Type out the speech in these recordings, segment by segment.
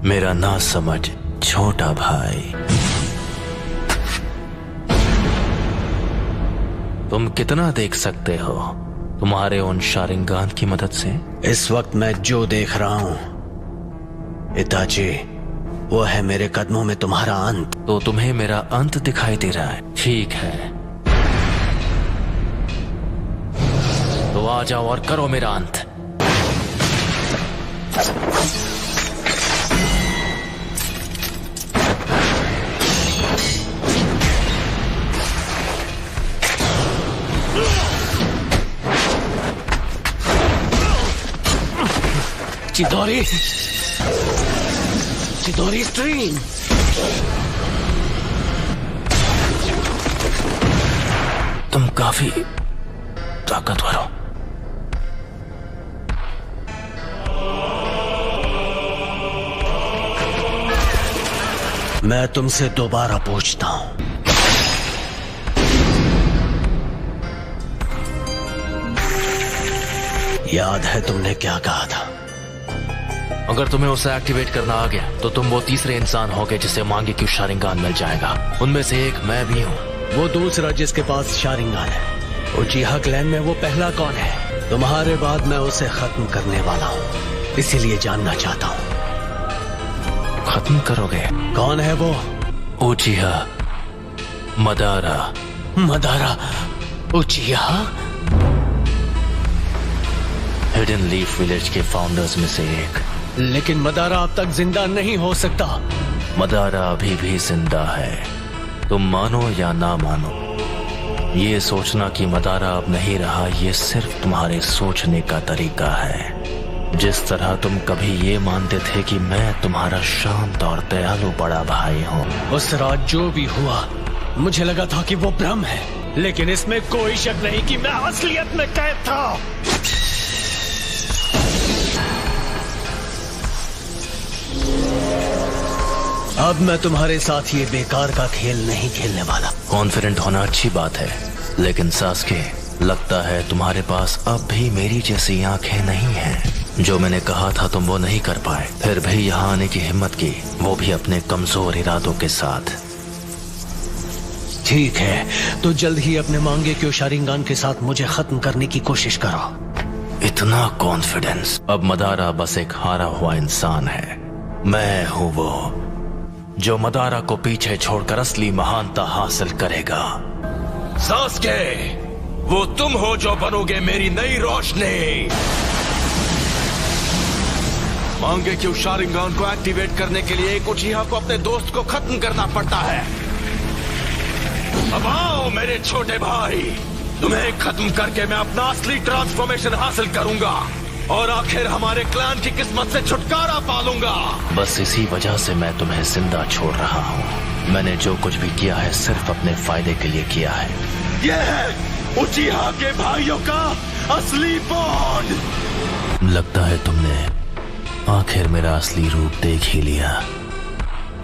मेरा ना समझ छोटा भाई। तुम कितना देख सकते हो तुम्हारे उन शारिंगान की मदद से? इस वक्त मैं जो देख रहा हूं इताची, वो है मेरे कदमों में तुम्हारा अंत। तो तुम्हें मेरा अंत दिखाई दे रहा है? ठीक है, तो आ जाओ और करो मेरा अंत। चिदोरी, चिदोरी स्ट्रीम। तुम काफी ताकतवर हो। मैं तुमसे दोबारा पूछता हूं, याद है तुमने क्या कहा था? अगर तुम्हें उसे एक्टिवेट करना आ गया तो तुम वो तीसरे इंसान होगे जिसे मांगे क्यों शारिंगान मिल जाएगा। उनमें से एक मैं भी हूँ। वो दूसरा जिसके पास शारिंगान है, उचिहा क्लैन में वो पहला कौन है? तुम्हारे बाद मैं उसे खत्म करने वाला हूँ, इसीलिए जानना चाहता हूँ। खत्म करोगे? कौन है वो? उचिहा Madara. Madara उचिहा? Hidden leaf village के फाउंडर्स में से एक। लेकिन मदारा अब तक जिंदा नहीं हो सकता। मदारा अभी भी जिंदा है, तुम मानो या ना मानो। ये सोचना कि मदारा अब नहीं रहा, ये सिर्फ तुम्हारे सोचने का तरीका है। जिस तरह तुम कभी ये मानते थे कि मैं तुम्हारा शांत और दयालु बड़ा भाई हूँ। उस रात जो भी हुआ मुझे लगा था कि वो भ्रम है, लेकिन इसमें कोई शक नहीं कि मैं असलियत में कैद था। अब मैं तुम्हारे साथ ये बेकार का खेल नहीं खेलने वाला। कॉन्फिडेंट होना अच्छी बात है, लेकिन सास्के, लगता है तुम्हारे पास अब भी मेरी जैसी आंखें नहीं हैं। जो मैंने कहा था तुम वो नहीं कर पाए, फिर भी यहाँ आने की हिम्मत की, वो भी अपने कमजोर इरादों के साथ। ठीक है, तो जल्द ही अपने मांगे क्यों शारिंगान के साथ मुझे खत्म करने की कोशिश करो। इतना कॉन्फिडेंस? अब मदारा बस एक हारा हुआ इंसान है। मैं हूँ वो जो मदारा को पीछे छोड़कर असली महानता हासिल करेगा। सास्के, वो तुम हो जो बनोगे मेरी नई रोशनी। मांगे क्यों शारिंगान को एक्टिवेट करने के लिए एक उचिहा को अपने दोस्त को खत्म करना पड़ता है। अब आओ मेरे छोटे भाई, तुम्हें खत्म करके मैं अपना असली ट्रांसफॉर्मेशन हासिल करूंगा और आखिर हमारे क्लैन की किस्मत से छुटकारा पालूंगा। बस इसी वजह से मैं तुम्हें जिंदा छोड़ रहा हूँ। मैंने जो कुछ भी किया है सिर्फ अपने फायदे के लिए किया है। यह है उचिहा के भाइयों का असली बॉन्ड। लगता है तुमने आखिर मेरा असली रूप देख ही लिया।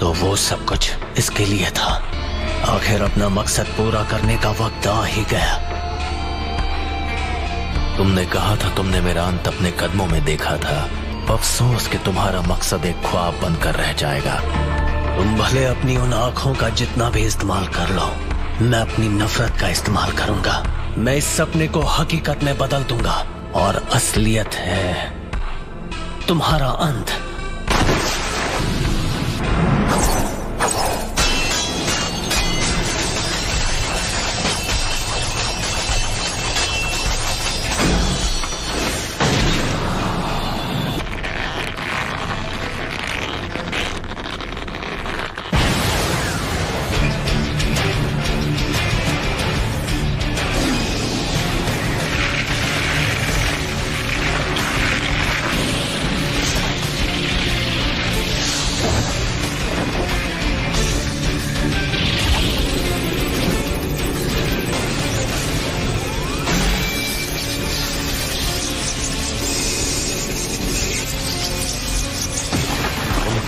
तो वो सब कुछ इसके लिए था। आखिर अपना मकसद पूरा करने का वक्त आ ही गया। तुमने कहा था तुमने मेरा अंत अपने कदमों में देखा था। अफसोस कि तुम्हारा मकसद एक ख्वाब बनकर रह जाएगा। तुम भले अपनी उन आंखों का जितना भी इस्तेमाल कर लो, मैं अपनी नफरत का इस्तेमाल करूंगा। मैं इस सपने को हकीकत में बदल दूंगा और असलियत है तुम्हारा अंत।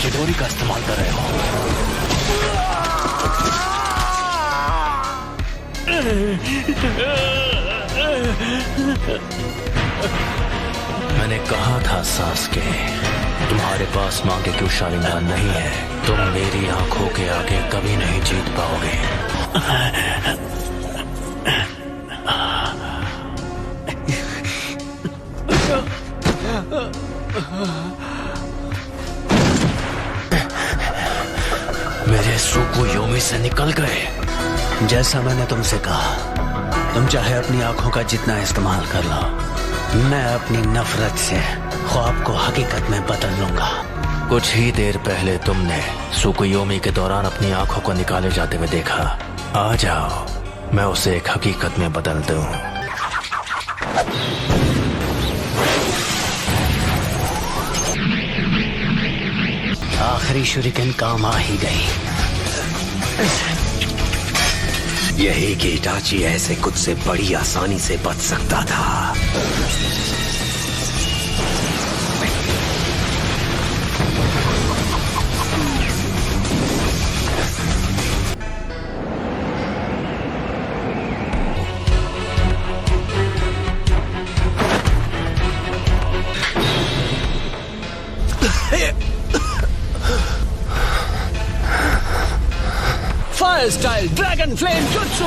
चिदोरी का इस्तेमाल कर रहे हो। मैंने कहा था सास्के, तुम्हारे पास मांगे क्यों शारिंगान नहीं है, तुम मेरी आंखों के आगे कभी नहीं जीत पाओगे। मेरे सुकुयोमी से निकल गए। जैसा मैंने तुमसे कहा, तुम चाहे अपनी आंखों का जितना इस्तेमाल कर लो, मैं अपनी नफरत से ख्वाब को हकीकत में बदल लूंगा। कुछ ही देर पहले तुमने सुकुयोमी के दौरान अपनी आंखों को निकाले जाते हुए देखा। आ जाओ, मैं उसे एक हकीकत में बदल दूं। आखिरी शुरिकन काम आ ही गई। यही कि इटाची ऐसे कुछ से बड़ी आसानी से बच सकता था। Fire style dragon flame jutsu.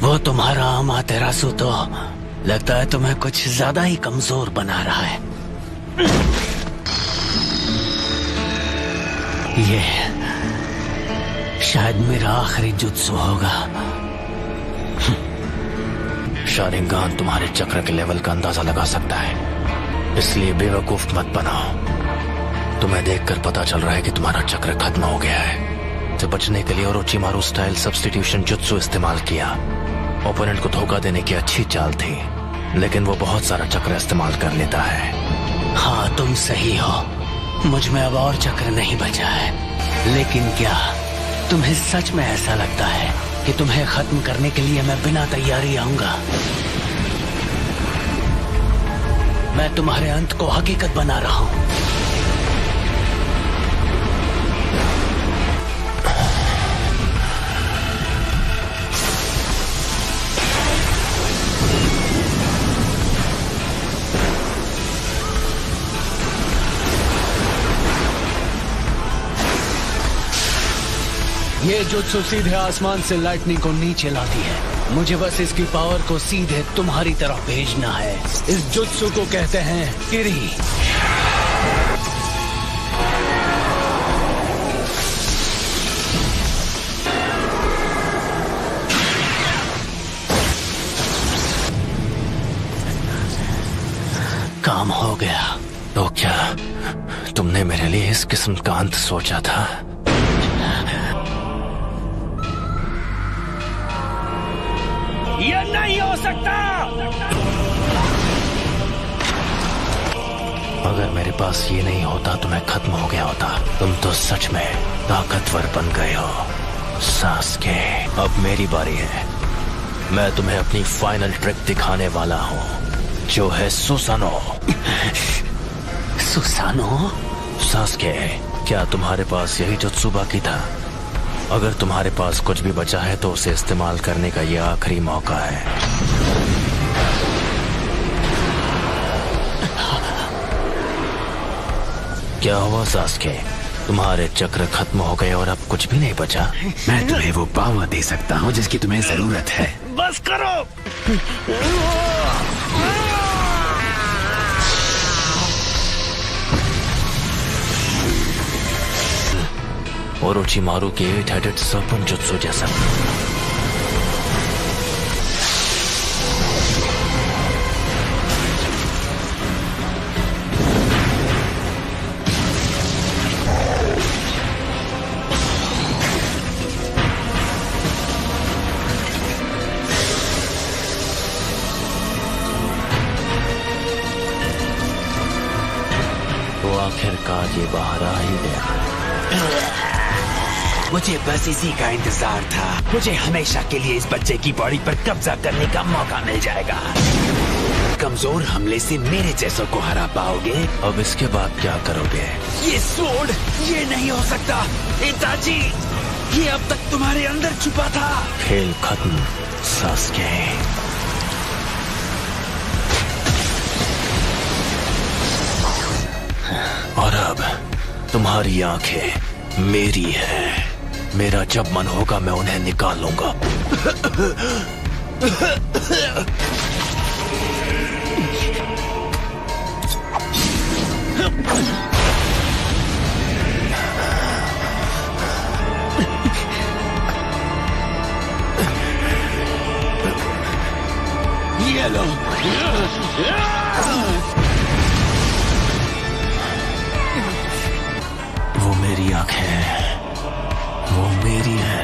वो तुम्हारा अमातेरासु तो लगता है तुम्हें कुछ ज्यादा ही कमजोर बना रहा है। ये शायद मेरा आखिरी जुत्सु होगा। शारिंगान तुम्हारे चक्र के लेवल का अंदाजा लगा सकता है, इसलिए बेवकूफ मत बनाओ। तुम्हें देखकर पता चल रहा है कि तुम्हारा चक्र खत्म हो गया है। तो बचने के लिए ओरोचिमारू स्टाइल सब्स्टिट्यूशन जुत्सु इस्तेमाल किया। ओपोनेंट को धोखा देने की अच्छी चाल थी, लेकिन वो बहुत सारा चक्र इस्तेमाल कर लेता है। हाँ, तुम सही हो, मुझ में अब और चक्र नहीं बचा है। लेकिन क्या तुम्हें सच में ऐसा लगता है कि तुम्हें खत्म करने के लिए मैं बिना तैयारी आऊंगा? मैं तुम्हारे अंत को हकीकत बना रहा हूं। ये जुत्सु सीधे आसमान से लाइटनिंग को नीचे लाती है। मुझे बस इसकी पावर को सीधे तुम्हारी तरफ भेजना है। इस जुत्सु को कहते हैं किरी। काम हो गया। तो क्या तुमने मेरे लिए इस किस्म का अंत सोचा था? ये नहीं हो सकता। अगर मेरे पास ये नहीं होता तो मैं खत्म हो गया होता। तुम तो सच में ताकतवर बन गए हो सास्के। अब मेरी बारी है। मैं तुम्हें अपनी फाइनल ट्रिक दिखाने वाला हूँ, जो है सुसानो। सुसानो? सास्के, क्या तुम्हारे पास यही जुत्सु बाकी था? अगर तुम्हारे पास कुछ भी बचा है तो उसे इस्तेमाल करने का ये आखिरी मौका है। क्या हुआ सास्के? तुम्हारे चक्र खत्म हो गए और अब कुछ भी नहीं बचा? मैं तुम्हें वो पावर दे सकता हूँ जिसकी तुम्हें जरूरत है। बस करो। ओरोचिमारू के 8-headed serpent जुत्सु जैसा। तो आखिरकार ये बाहर आ ही गया। मुझे बस इसी का इंतजार था। मुझे हमेशा के लिए इस बच्चे की बॉडी पर कब्जा करने का मौका मिल जाएगा। कमजोर हमले से मेरे जैसों को हरा पाओगे। अब इसके बाद क्या करोगे? ये स्वॉर्ड, ये नहीं हो सकता। इताची, ये अब तक तुम्हारे अंदर छुपा था। खेल खत्म सास्के। और अब तुम्हारी आंखें मेरी है। मेरा जब मन होगा मैं उन्हें निकाल लूंगा। ये लो। वो मेरी आंखें हैं, वो मेरी है।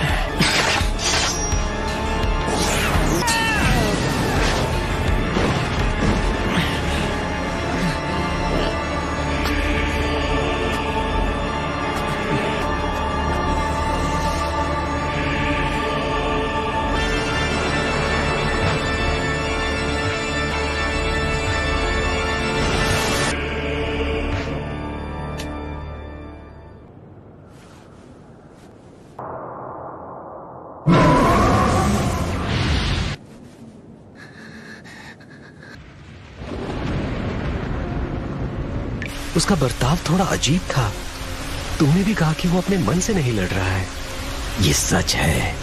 उसका बर्ताव थोड़ा अजीब था। तूने भी कहा कि वो अपने मन से नहीं लड़ रहा है। ये सच है।